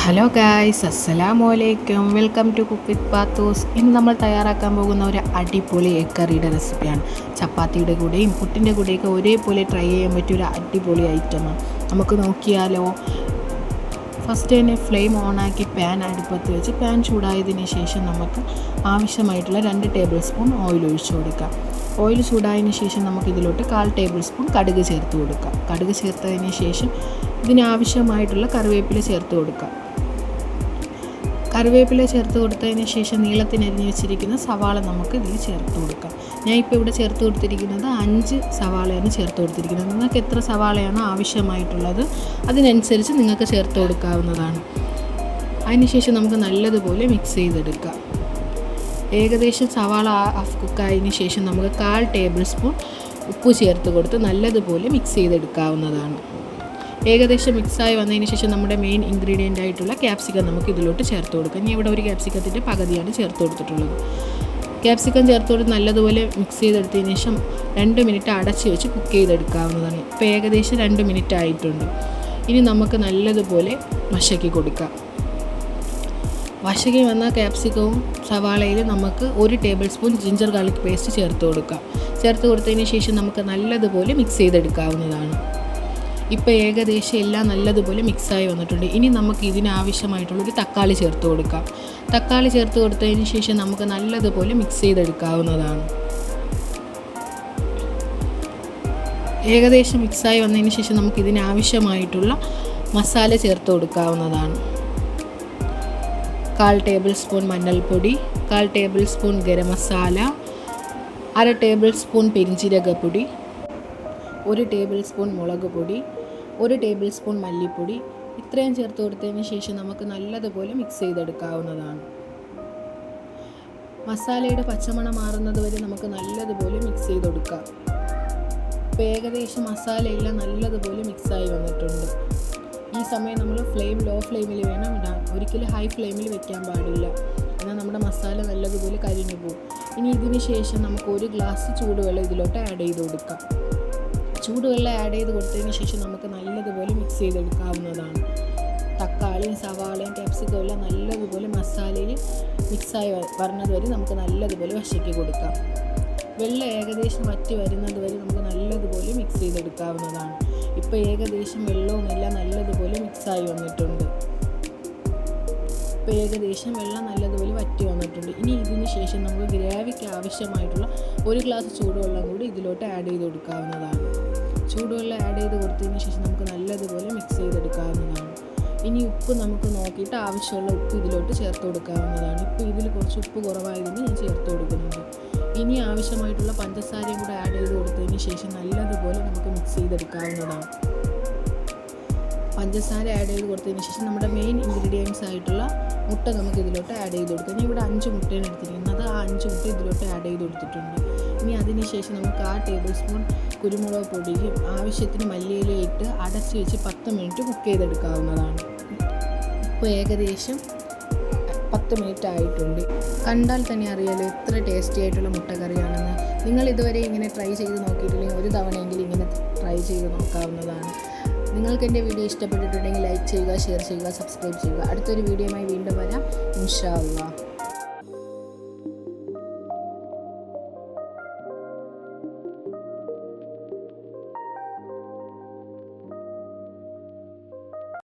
Hello guys, അസ്സലാമലൈക്കും. Welcome to cook with Pathus. ഇന്ന് നമ്മൾ തയ്യാറാക്കാൻ പോകുന്ന ഒരു അടിപൊളി എഗ് കറിയുടെ റെസിപ്പിയാണ്. ചപ്പാത്തിയുടെ കൂടെയും പുട്ടിൻ്റെ കൂടെയൊക്കെ ഒരേപോലെ ട്രൈ ചെയ്യാൻ പറ്റിയ ഒരു അടിപൊളി ഐറ്റമാണ്. നമുക്ക് നോക്കിയാലോ. ഫസ്റ്റ് തന്നെ ഫ്ലെയിം ഓണാക്കി പാൻ അടുപ്പത്ത് വെച്ച് പാൻ ചൂടായതിന് ശേഷം നമുക്ക് ആവശ്യമായിട്ടുള്ള 2 ടേബിൾ സ്പൂൺ ഓയിൽ ഒഴിച്ചു കൊടുക്കാം. ഓയിൽ ചൂടായതിന് ശേഷം നമുക്കിതിലോട്ട് 1/4 ടേബിൾ സ്പൂൺ കടുക് ചേർത്ത് കൊടുക്കാം. കടുക് ചേർത്തതിന് ശേഷം ഇതിനാവശ്യമായിട്ടുള്ള കറിവേപ്പില ചേർത്ത് കൊടുക്കാം. കറിവേപ്പില ചേർത്ത് കൊടുത്തതിന് ശേഷം നീളത്തിനരിഞ്ഞ് വെച്ചിരിക്കുന്ന സവാള നമുക്ക് ഇതിൽ ചേർത്ത് കൊടുക്കാം. ഞാൻ ഇപ്പോൾ ഇവിടെ ചേർത്ത് കൊടുത്തിരിക്കുന്നത് 5 സവാളയാണ് ചേർത്ത് കൊടുത്തിരിക്കുന്നത്. നിങ്ങൾക്ക് എത്ര സവാളയാണോ ആവശ്യമായിട്ടുള്ളത് അതിനനുസരിച്ച് നിങ്ങൾക്ക് ചേർത്ത് കൊടുക്കാവുന്നതാണ്. അതിനുശേഷം നമുക്ക് നല്ലതുപോലെ മിക്സ് ചെയ്തെടുക്കാം. ഏകദേശം സവാള ഹാഫ് കുക്കായതിന് ശേഷം നമുക്ക് 1/4 ടേബിൾ സ്പൂൺ ഉപ്പ് ചേർത്ത് കൊടുത്ത് നല്ലതുപോലെ മിക്സ് ചെയ്തെടുക്കാവുന്നതാണ്. ഏകദേശം മിക്സായി വന്നതിന് ശേഷം നമ്മുടെ മെയിൻ ഇൻഗ്രീഡിയൻ്റ് ആയിട്ടുള്ള ക്യാപ്സിക്കം നമുക്ക് ഇതിലോട്ട് ചേർത്ത് കൊടുക്കാം. ഇനി ഇവിടെ ഒരു ക്യാപ്സിക്കത്തിൻ്റെ പകുതിയാണ് ചേർത്ത് കൊടുത്തിട്ടുള്ളത്. ക്യാപ്സിക്കം ചേർത്ത് കൊടുത്ത് നല്ലതുപോലെ മിക്സ് ചെയ്തെടുത്തതിന് ശേഷം 2 മിനിറ്റ് അടച്ച് വെച്ച് കുക്ക് ചെയ്തെടുക്കാവുന്നതാണ്. ഇപ്പോൾ ഏകദേശം 2 മിനിറ്റ് ആയിട്ടുണ്ട്. ഇനി നമുക്ക് നല്ലതുപോലെ വശക്കി കൊടുക്കാം. വശക്കി വന്ന ക്യാപ്സിക്കവും സവാളയിൽ നമുക്ക് 1 table spoon ginger garlic paste ചേർത്ത് കൊടുക്കാം. ചേർത്ത് കൊടുത്തതിന് ശേഷം നമുക്ക് നല്ലതുപോലെ മിക്സ് ചെയ്തെടുക്കാവുന്നതാണ്. ഇപ്പോൾ ഏകദേശം എല്ലാം നല്ലതുപോലെ മിക്സായി വന്നിട്ടുണ്ട്. ഇനി നമുക്ക് ഇതിനാവശ്യമായിട്ടുള്ളൊരു തക്കാളി ചേർത്ത് കൊടുക്കാം. തക്കാളി ചേർത്ത് കൊടുത്തതിന് ശേഷം നമുക്ക് നല്ലതുപോലെ മിക്സ് ചെയ്തെടുക്കാവുന്നതാണ്. ഏകദേശം മിക്സായി വന്നതിന് ശേഷം നമുക്ക് ഇതിനാവശ്യമായിട്ടുള്ള മസാല ചേർത്ത് കൊടുക്കാവുന്നതാണ്. 1/4 ടേബിൾ സ്പൂൺ മഞ്ഞൾപ്പൊടി, 1/4 table spoon garam masala, 1/2 table spoon പെരിഞ്ജീരകപ്പൊടി, 1 ടേബിൾ സ്പൂൺ മുളക് പൊടി, 1 ടേബിൾ സ്പൂൺ മല്ലിപ്പൊടി. ഇത്രയും ചേർത്ത് കൊടുത്തതിന് ശേഷം നമുക്ക് നല്ലതുപോലെ മിക്സ് ചെയ്തെടുക്കാവുന്നതാണ്. മസാലയുടെ പച്ചമണം മാറുന്നത് വരെ നമുക്ക് നല്ലതുപോലെ മിക്സ് ചെയ്ത് കൊടുക്കാം. ഇപ്പോൾ ഏകദേശം മസാലയെല്ലാം നല്ലതുപോലെ മിക്സായി വന്നിട്ടുണ്ട്. ഈ സമയം നമ്മൾ ലോ ഫ്ലെയിമിൽ വേണം ഇടാൻ. ഒരിക്കലും ഹൈ ഫ്ലെയിമിൽ വെക്കാൻ പാടില്ല, എന്നാൽ നമ്മുടെ മസാല നല്ലതുപോലെ കരിഞ്ഞു പോകും. ഇനി ഇതിന് ശേഷം നമുക്ക് 1 ഗ്ലാസ് ചൂടുവെള്ളം ഇതിലോട്ട് ആഡ് ചെയ്ത് കൊടുക്കാം. ചൂടുവെള്ളം ആഡ് ചെയ്ത് കൊടുത്തതിന് ശേഷം നമുക്ക് നല്ലതുപോലെ മിക്സ് ചെയ്തെടുക്കാവുന്നതാണ്. തക്കാളിയും സവാളയും ക്യാപ്സിക്കവും എല്ലാം നല്ലതുപോലെ മസാലയിൽ മിക്സായി വരുന്നത് വരെ നമുക്ക് നല്ലതുപോലെ വശക്കി കൊടുക്കാം. വെള്ളം ഏകദേശം വറ്റി വരുന്നത് വരെ നമുക്ക് നല്ലതുപോലെ മിക്സ് ചെയ്തെടുക്കാവുന്നതാണ്. ഇപ്പോൾ ഏകദേശം വെള്ളവും എല്ലാം നല്ലതുപോലെ മിക്സായി വന്നിട്ടുണ്ട്. ഇപ്പോൾ ഏകദേശം വെള്ളം നല്ലതുപോലെ വറ്റി വന്നിട്ടുണ്ട്. ഇനി ഇതിന് ശേഷം നമുക്ക് ഗ്രേവിക്ക് ആവശ്യമായിട്ടുള്ള 1 ഗ്ലാസ് ചൂടുവെള്ളം കൂടി ഇതിലോട്ട് ആഡ് ചെയ്ത് കൊടുക്കാവുന്നതാണ്. ചൂടുവെള്ളം ആഡ് ചെയ്ത് കൊടുത്തതിന് ശേഷം നമുക്ക് നല്ലതുപോലെ മിക്സ് ചെയ്തെടുക്കാവുന്നതാണ്. ഇനി ഉപ്പ് നമുക്ക് നോക്കിയിട്ട് ആവശ്യമുള്ള ഉപ്പ് ഇതിലോട്ട് ചേർത്ത് കൊടുക്കാവുന്നതാണ്. ഇപ്പോൾ ഇതിൽ കുറച്ച് ഉപ്പ് കുറവായതുകൊണ്ട് ഞാൻ ചേർത്ത് കൊടുക്കുന്നുണ്ട്. ഇനി ആവശ്യമായിട്ടുള്ള പഞ്ചസാരയും കൂടെ ആഡ് ചെയ്ത് കൊടുത്തതിന് ശേഷം നല്ലതുപോലെ നമുക്ക് മിക്സ് ചെയ്തെടുക്കാവുന്നതാണ്. പഞ്ചസാര ആഡ് ചെയ്ത് കൊടുത്തതിന് ശേഷം നമ്മുടെ മെയിൻ ഇൻഗ്രീഡിയൻസ് ആയിട്ടുള്ള മുട്ട നമുക്ക് ഇതിലോട്ട് ആഡ് ചെയ്ത് കൊടുക്കാം. ഞാൻ ഇവിടെ 5 മുട്ടയാണ് എടുത്തിരിക്കുന്നത്. ആ 5 മുട്ട ഇതിലോട്ട് ആഡ് ചെയ്ത് കൊടുത്തിട്ടുണ്ട്. ഇനി അതിന് ശേഷം നമുക്ക് 1/2 ടേബിൾ സ്പൂൺ കുരുമുളക് പൊടിയും ആവശ്യത്തിന് മല്ലിയിലയും ഇട്ട് അടച്ച് വെച്ച് 10 മിനിറ്റ് കുക്ക് ചെയ്തെടുക്കാവുന്നതാണ്. ഇപ്പോൾ ഏകദേശം 10 മിനിറ്റ് ആയിട്ടുണ്ട്. കണ്ടാൽ തന്നെ അറിയാലോ എത്ര ടേസ്റ്റി ആയിട്ടുള്ള മുട്ടക്കറിയാണെന്ന്. നിങ്ങൾ ഇതുവരെ ഇങ്ങനെ ട്രൈ ചെയ്ത് നോക്കിയിട്ടില്ലെങ്കിൽ ഒരു തവണയെങ്കിലും ഇങ്ങനെ ട്രൈ ചെയ്ത് നോക്കാവുന്നതാണ്. നിങ്ങൾക്ക് എൻ്റെ വീഡിയോ ഇഷ്ടപ്പെട്ടിട്ടുണ്ടെങ്കിൽ ലൈക്ക് ചെയ്യുക, ഷെയർ ചെയ്യുക, സബ്സ്ക്രൈബ് ചെയ്യുക. അടുത്തൊരു വീഡിയോയുമായി വീണ്ടും വരാം, ഇൻഷാ അല്ലാഹ്.